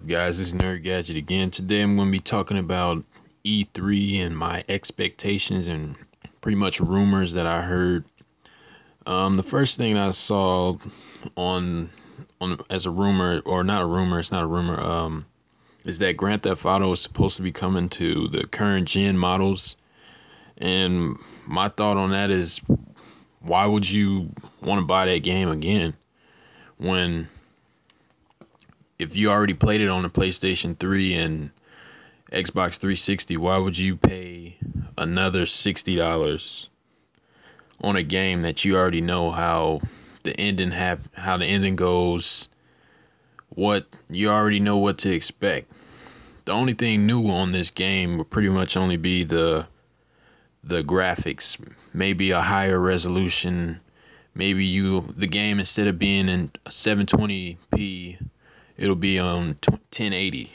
Guys? This is Nerd Gadget again. Today I'm going to be talking about E3 and my expectations and pretty much rumors that I heard. The first thing I saw on as a rumor, or not a rumor, it's not a rumor, is that Grand Theft Auto is supposed to be coming to the current gen models. And my thought on that is, why would you want to buy that game again when if you already played it on the PlayStation 3 and Xbox 360, why would you pay another $60 on a game that you already know how the ending goes, what you already know what to expect? The only thing new on this game would pretty much only be the graphics, maybe a higher resolution, maybe the game, instead of being in 720p, it'll be on 1080.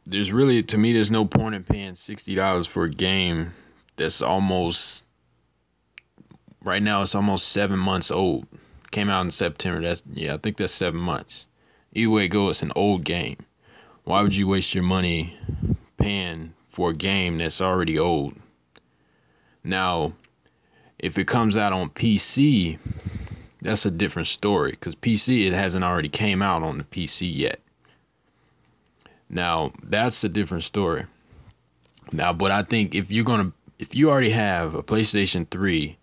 There's no point in paying $60 for a game that's almost, right now it's almost 7 months old. Came out in September. I think that's 7 months. Either way it goes, it's an old game. Why would you waste your money paying for a game that's already old? Now, if it comes out on PC, that's a different story, because PC, it hasn't already came out on the PC yet. Now, that's a different story. Now, but I think if you already have a PlayStation 3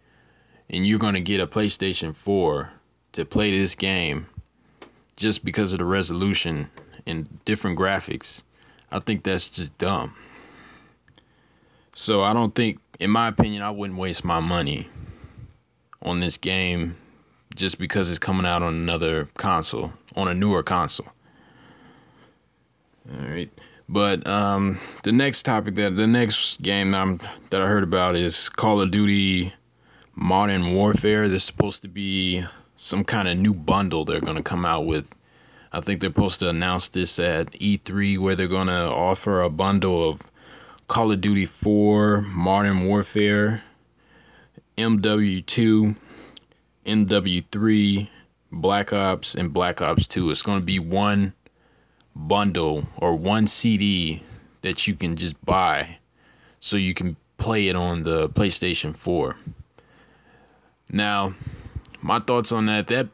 and you're going to get a PlayStation 4 to play this game just because of the resolution and different graphics, I think that's just dumb. So I don't think, in my opinion, I wouldn't waste my money on this game just because it's coming out on another console, on a newer console. All right. But the next game that I heard about is Call of Duty Modern Warfare. There's supposed to be some kind of new bundle they're going to come out with. I think they're supposed to announce this at E3, where they're going to offer a bundle of Call of Duty 4, Modern Warfare, MW2, MW3, Black Ops, and Black Ops 2. It's going to be one bundle or one CD that you can just buy so you can play it on the PlayStation 4. Now, my thoughts on that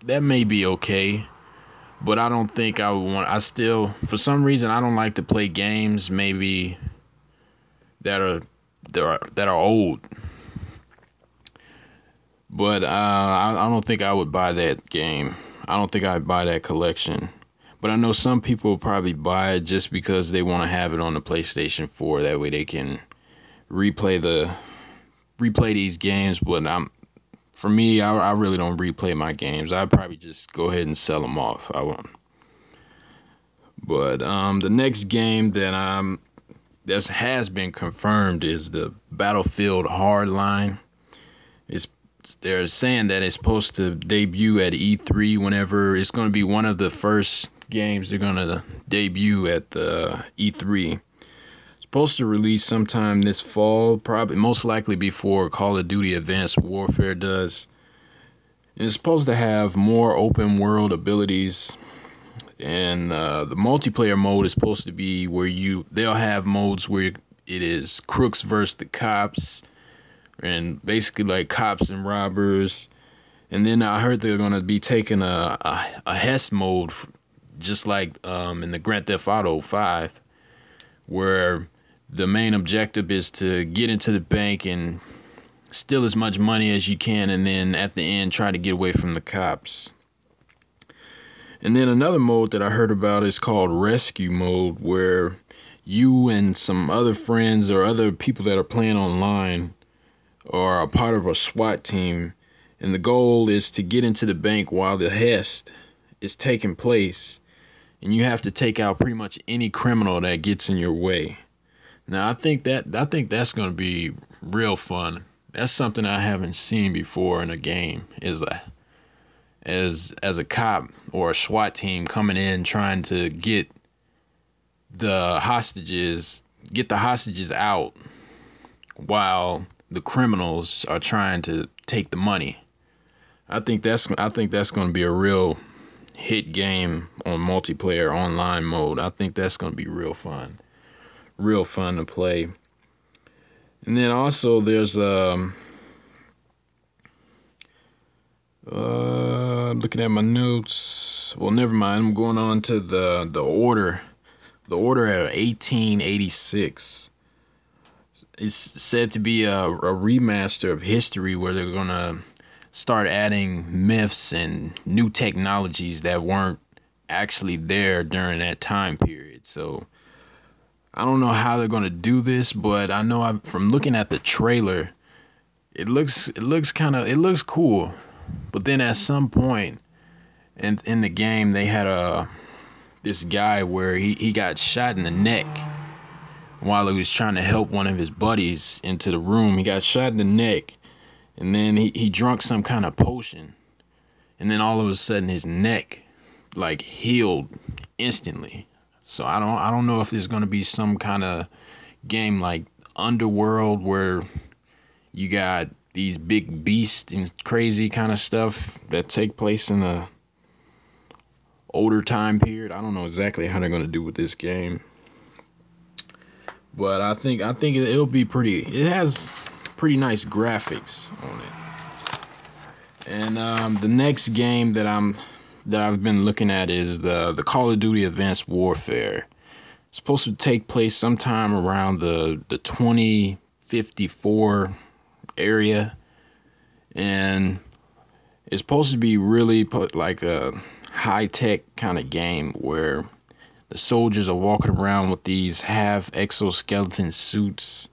may be okay, but I don't think I would want. For some reason, I don't like to play games maybe that are old. But I don't think I would buy that game. I don't think I'd buy that collection. But I know some people will probably buy it just because they want to have it on the PlayStation 4. That way they can replay these games. But for me, I really don't replay my games. I'd probably just go ahead and sell them off. I won't. But the next game that has been confirmed is the Battlefield Hardline. They're saying that it's supposed to debut at E3 whenever. It's going to be one of the first games they're going to debut at the E3. It's supposed to release sometime this fall, probably most likely before Call of Duty Advanced Warfare does. And it's supposed to have more open world abilities. And the multiplayer mode is supposed to be where they'll have modes where it is crooks versus the cops, and basically like cops and robbers. And then I heard they're going to be taking a HES mode, just like in the Grand Theft Auto 5, where the main objective is to get into the bank and steal as much money as you can, and then at the end try to get away from the cops. And then another mode that I heard about is called Rescue Mode, where you and some other friends or other people that are playing online are a part of a SWAT team, and the goal is to get into the bank while the heist is taking place, and you have to take out pretty much any criminal that gets in your way. Now I think that's going to be real fun. That's something I haven't seen before in a game, as a cop or a SWAT team coming in trying to get the hostages out while the criminals are trying to take the money. I think that's going to be a real hit game on multiplayer online mode. I think that's going to be real fun. Real fun to play. And then also there's looking at my notes. Well, never mind. I'm going on to the order. The Order of 1886. It's said to be a remaster of history where they're gonna start adding myths and new technologies that weren't actually there during that time period. So I don't know how they're gonna do this, but I know from looking at the trailer, it looks cool. But then at some point in the game, they had this guy where he got shot in the neck while he was trying to help one of his buddies into the room. He got shot in the neck, and then he drank some kind of potion, and then all of a sudden his neck like healed instantly. So I don't know if there's gonna be some kind of game like Underworld where you got these big beasts and crazy kind of stuff that take place in a older time period. I don't know exactly how they're going to do with this game, but I think it'll be pretty. It has pretty nice graphics on it. And the next game that I've been looking at is the Call of Duty Advanced Warfare. It's supposed to take place sometime around the 2054 area, and it's supposed to be really like a high-tech kind of game where the soldiers are walking around with these half exoskeleton suits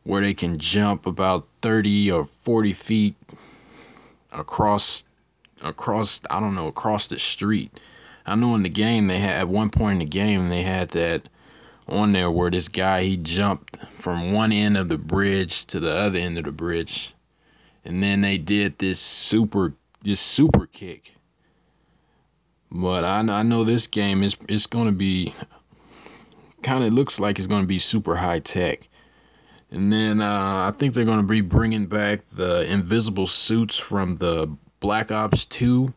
where they can jump about 30 or 40 feet across the street. I know in the game they had, at one point in the game, they had that on there where this guy, he jumped from one end of the bridge to the other end of the bridge, and then they did this super kick. But I know this game is going to be kind of, looks like it's going to be super high tech. And then I think they're going to be bringing back the invisible suits from the Black Ops 2,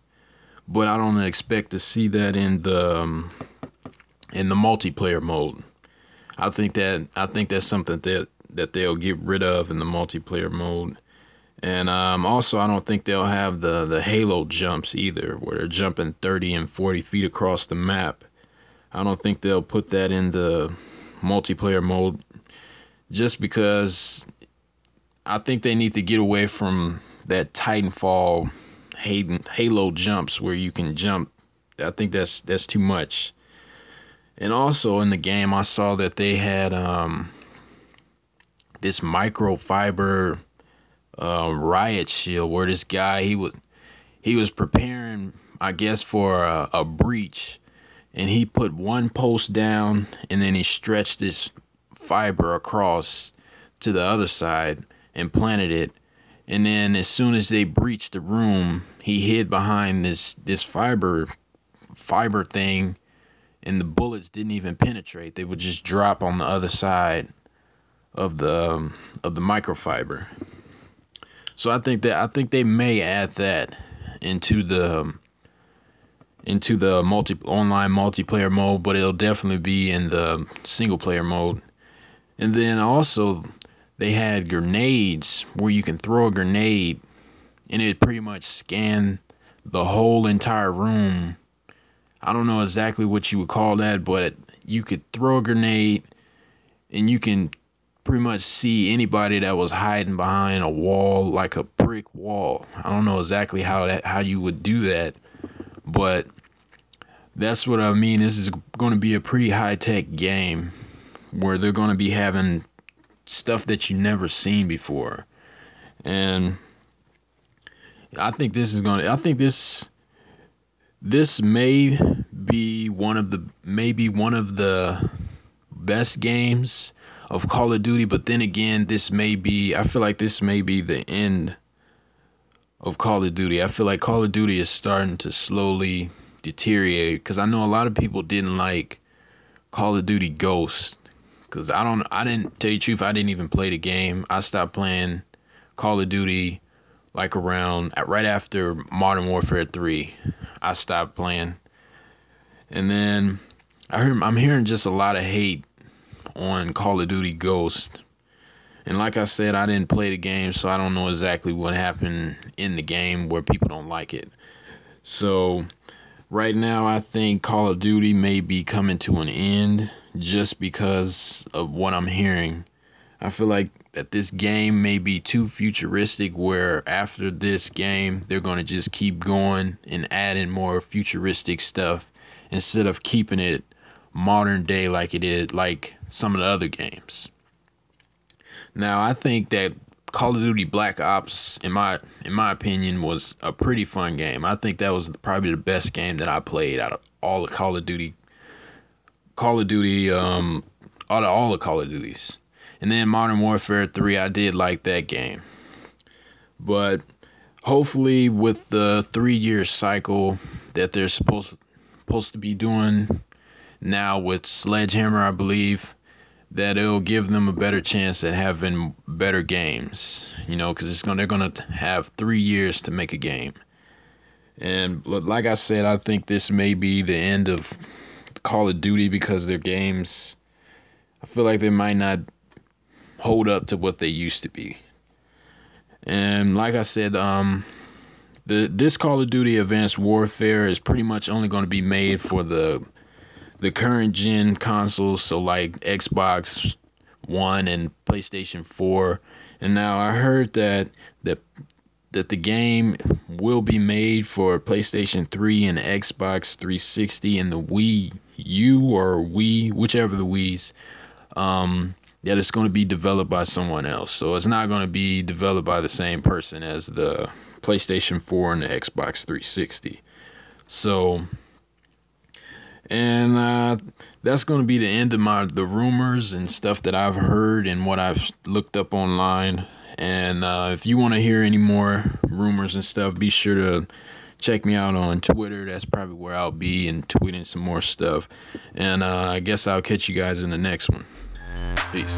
but I don't expect to see that in the multiplayer mode. I think that's something that they'll get rid of in the multiplayer mode. And also, I don't think they'll have the Halo jumps either, where they're jumping 30 and 40 feet across the map. I don't think they'll put that in the multiplayer mode, just because I think they need to get away from that Titanfall Halo jumps where you can jump. I think that's too much. And also in the game, I saw that they had this microfiber riot shield where this guy, he was preparing, I guess, for a breach, and he put one post down and then he stretched this fiber across to the other side and planted it, and then as soon as they breached the room, he hid behind this fiber thing, and the bullets didn't even penetrate. They would just drop on the other side of the microfiber. So I think they may add that into the online multiplayer mode, but it'll definitely be in the single player mode. And then also they had grenades where you can throw a grenade and it pretty much scan the whole entire room. I don't know exactly what you would call that, but you could throw a grenade and you can pretty much see anybody that was hiding behind a wall, like a brick wall. I don't know exactly how you would do that, but that's what I mean. This is going to be a pretty high-tech game where they're going to be having stuff that you never seen before. And I think this may be one of the best games of Call of Duty, but then again, I feel like this may be the end of Call of Duty. I feel like Call of Duty is starting to slowly deteriorate, because I know a lot of people didn't like Call of Duty Ghost, because I didn't tell you the truth, I didn't even play the game. I stopped playing Call of Duty like around right after Modern Warfare 3. I stopped playing, and then I'm hearing just a lot of hate on Call of Duty Ghost. And like I said, I didn't play the game, so I don't know exactly what happened in the game where people don't like it. So right now, I think Call of Duty may be coming to an end just because of what I'm hearing. I feel like that this game may be too futuristic, where after this game, they're going to just keep going and adding more futuristic stuff instead of keeping it modern day like it is, like some of the other games. Now, I think that Call of Duty Black Ops, in my opinion, was a pretty fun game. I think that was probably the best game that I played out of all the Call of Duty, out of all the Call of Duties. And then Modern Warfare 3, I did like that game. But hopefully, with the 3-year cycle that they're supposed to be doing now with Sledgehammer, I believe, that it'll give them a better chance at having better games, because they're gonna have 3 years to make a game. And like I said, I think this may be the end of Call of Duty because their games, I feel like they might not hold up to what they used to be. And like I said, this Call of Duty Advanced Warfare is pretty much only going to be made for the current gen consoles, so like Xbox One and PlayStation 4. And now I heard that the game will be made for PlayStation 3 and Xbox 360 and the Wii U or Wii, whichever the Wii's. That it's going to be developed by someone else. So it's not going to be developed by the same person as the PlayStation 4 and the Xbox 360. So, and that's going to be the end of the rumors and stuff that I've heard and what I've looked up online. And if you want to hear any more rumors and stuff, be sure to check me out on Twitter. That's probably where I'll be, and tweeting some more stuff. And I guess I'll catch you guys in the next one. Peace.